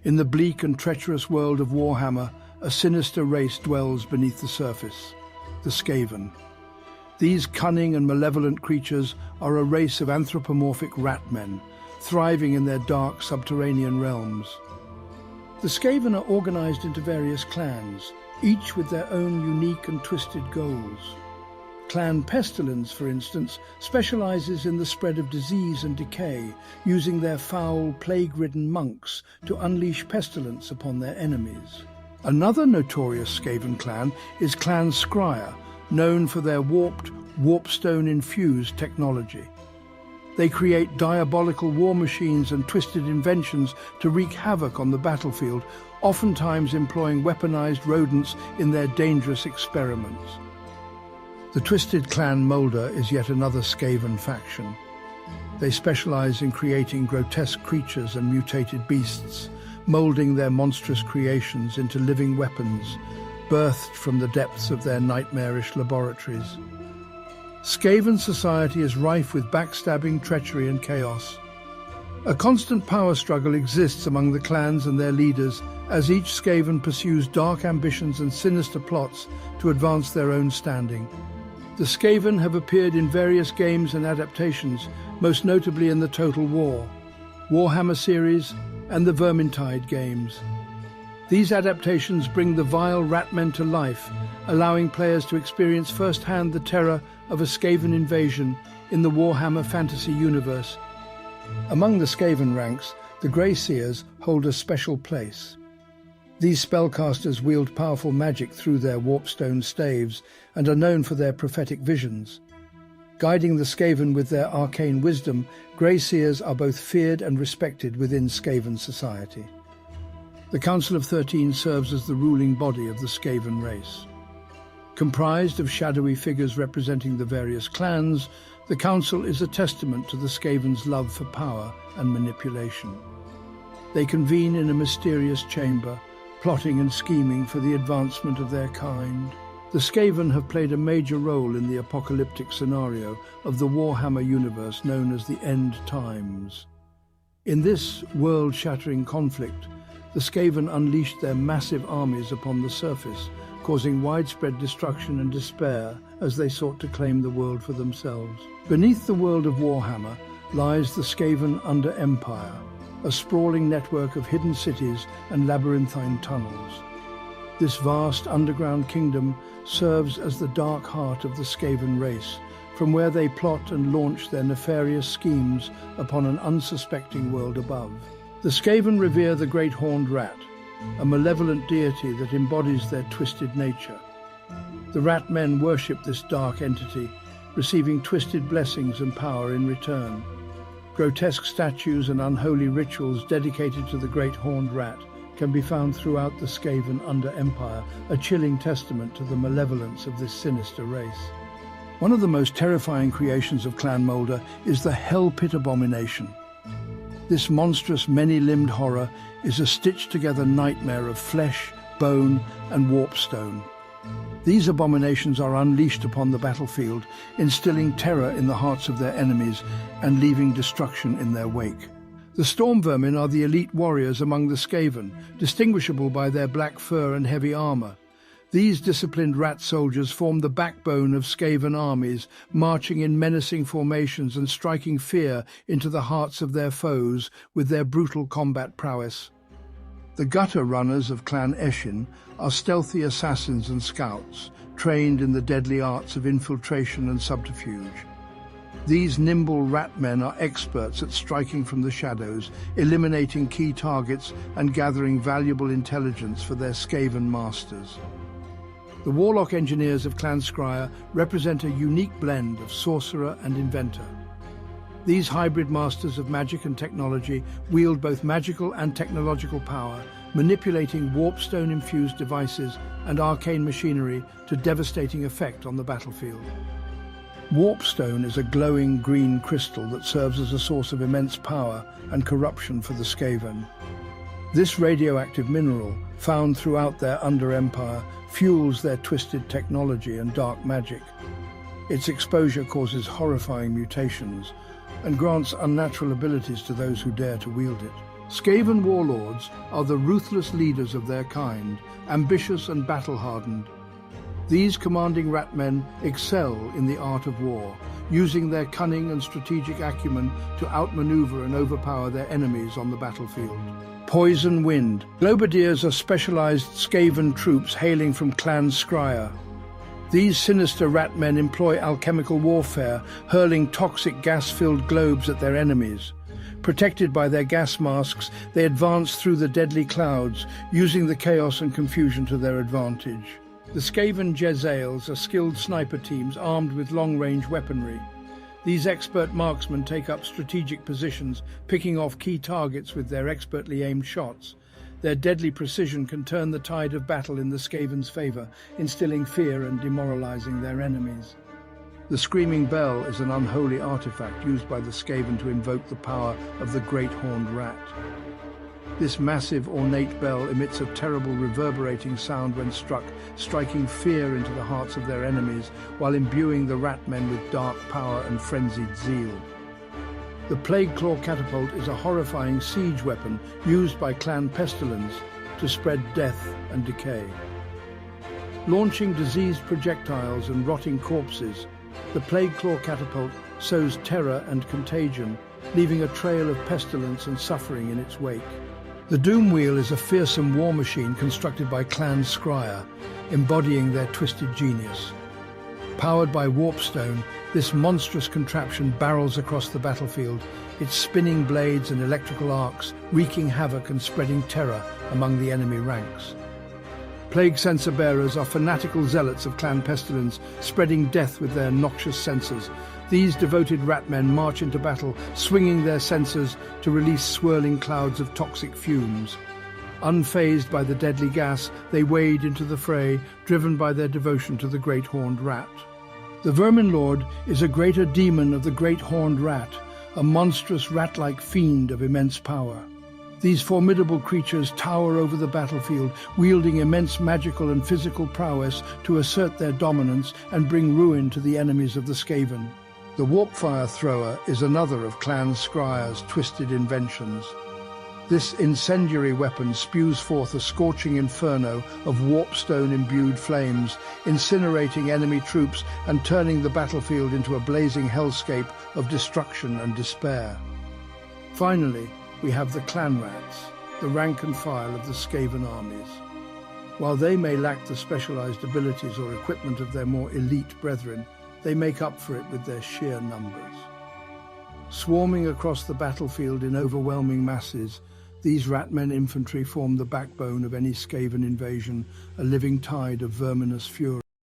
In the bleak and treacherous world of Warhammer, a sinister race dwells beneath the surface, the Skaven. These cunning and malevolent creatures are a race of anthropomorphic rat-men, thriving in their dark subterranean realms. The Skaven are organized into various clans, each with their own unique and twisted goals. Clan Pestilence, for instance, specializes in the spread of disease and decay, using their foul, plague-ridden monks to unleash pestilence upon their enemies. Another notorious Skaven clan is Clan Scryer, known for their warped, warpstone-infused technology. They create diabolical war machines and twisted inventions to wreak havoc on the battlefield, oftentimes employing weaponized rodents in their dangerous experiments. The Twisted Clan Moulder is yet another Skaven faction. They specialize in creating grotesque creatures and mutated beasts, molding their monstrous creations into living weapons, birthed from the depths of their nightmarish laboratories. Skaven society is rife with backstabbing, treachery, and chaos. A constant power struggle exists among the clans and their leaders, as each Skaven pursues dark ambitions and sinister plots to advance their own standing. The Skaven have appeared in various games and adaptations, most notably in the Total War, Warhammer series, and the Vermintide games. These adaptations bring the vile ratmen to life, allowing players to experience firsthand the terror of a Skaven invasion in the Warhammer fantasy universe. Among the Skaven ranks, the Grey Seers hold a special place. These spellcasters wield powerful magic through their warpstone staves and are known for their prophetic visions. Guiding the Skaven with their arcane wisdom, Grey Seers are both feared and respected within Skaven society. The Council of 13 serves as the ruling body of the Skaven race. Comprised of shadowy figures representing the various clans, the Council is a testament to the Skaven's love for power and manipulation. They convene in a mysterious chamber, plotting and scheming for the advancement of their kind. The Skaven have played a major role in the apocalyptic scenario of the Warhammer universe known as the End Times. In this world-shattering conflict, the Skaven unleashed their massive armies upon the surface, causing widespread destruction and despair as they sought to claim the world for themselves. Beneath the world of Warhammer lies the Skaven Under Empire, a sprawling network of hidden cities and labyrinthine tunnels. This vast underground kingdom serves as the dark heart of the Skaven race, from where they plot and launch their nefarious schemes upon an unsuspecting world above. The Skaven revere the Great Horned Rat, a malevolent deity that embodies their twisted nature. The Rat Men worship this dark entity, receiving twisted blessings and power in return. Grotesque statues and unholy rituals dedicated to the Great Horned Rat can be found throughout the Skaven Under Empire, a chilling testament to the malevolence of this sinister race. One of the most terrifying creations of Clan Moulder is the Hell Pit Abomination. This monstrous, many-limbed horror is a stitched-together nightmare of flesh, bone, and warpstone. These abominations are unleashed upon the battlefield, instilling terror in the hearts of their enemies and leaving destruction in their wake. The Storm Vermin are the elite warriors among the Skaven, distinguishable by their black fur and heavy armor. These disciplined rat soldiers form the backbone of Skaven armies, marching in menacing formations and striking fear into the hearts of their foes with their brutal combat prowess. The Gutter Runners of Clan Eshin are stealthy assassins and scouts, trained in the deadly arts of infiltration and subterfuge. These nimble rat-men are experts at striking from the shadows, eliminating key targets and gathering valuable intelligence for their Skaven masters. The Warlock Engineers of Clan Scryer represent a unique blend of sorcerer and inventor. These hybrid masters of magic and technology wield both magical and technological power, manipulating warpstone-infused devices and arcane machinery to devastating effect on the battlefield. Warpstone is a glowing green crystal that serves as a source of immense power and corruption for the Skaven. This radioactive mineral, found throughout their Under Empire, fuels their twisted technology and dark magic. Its exposure causes horrifying mutations and grants unnatural abilities to those who dare to wield it. Skaven warlords are the ruthless leaders of their kind, ambitious and battle-hardened. These commanding ratmen excel in the art of war, using their cunning and strategic acumen to outmaneuver and overpower their enemies on the battlefield. Poison Wind. Globadiers are specialized Skaven troops hailing from Clan Skryre. These sinister ratmen employ alchemical warfare, hurling toxic gas-filled globes at their enemies. Protected by their gas masks, they advance through the deadly clouds, using the chaos and confusion to their advantage. The Skaven Jezzails are skilled sniper teams armed with long-range weaponry. These expert marksmen take up strategic positions, picking off key targets with their expertly aimed shots. Their deadly precision can turn the tide of battle in the Skaven's favor, instilling fear and demoralizing their enemies. The Screaming Bell is an unholy artifact used by the Skaven to invoke the power of the Great Horned Rat. This massive, ornate bell emits a terrible reverberating sound when struck, striking fear into the hearts of their enemies while imbuing the ratmen with dark power and frenzied zeal. The Plague Claw Catapult is a horrifying siege weapon used by Clan Pestilence to spread death and decay. Launching diseased projectiles and rotting corpses, the Plague Claw Catapult sows terror and contagion, leaving a trail of pestilence and suffering in its wake. The Doom Wheel is a fearsome war machine constructed by Clan Skryre, embodying their twisted genius. Powered by warpstone, this monstrous contraption barrels across the battlefield, its spinning blades and electrical arcs wreaking havoc and spreading terror among the enemy ranks. Plague Censer Bearers are fanatical zealots of Clan Pestilence, spreading death with their noxious censers. These devoted ratmen march into battle, swinging their censers to release swirling clouds of toxic fumes. Unfazed by the deadly gas, they wade into the fray, driven by their devotion to the Great Horned Rat. The Vermin Lord is a greater demon of the Great Horned Rat, a monstrous rat-like fiend of immense power. These formidable creatures tower over the battlefield, wielding immense magical and physical prowess to assert their dominance and bring ruin to the enemies of the Skaven. The Warpfire Thrower is another of Clan Skryre's twisted inventions. This incendiary weapon spews forth a scorching inferno of warpstone-imbued flames, incinerating enemy troops and turning the battlefield into a blazing hellscape of destruction and despair. Finally, we have the Clan Rats, the rank and file of the Skaven armies. While they may lack the specialized abilities or equipment of their more elite brethren, they make up for it with their sheer numbers. Swarming across the battlefield in overwhelming masses, these ratmen infantry form the backbone of any Skaven invasion, a living tide of verminous fury.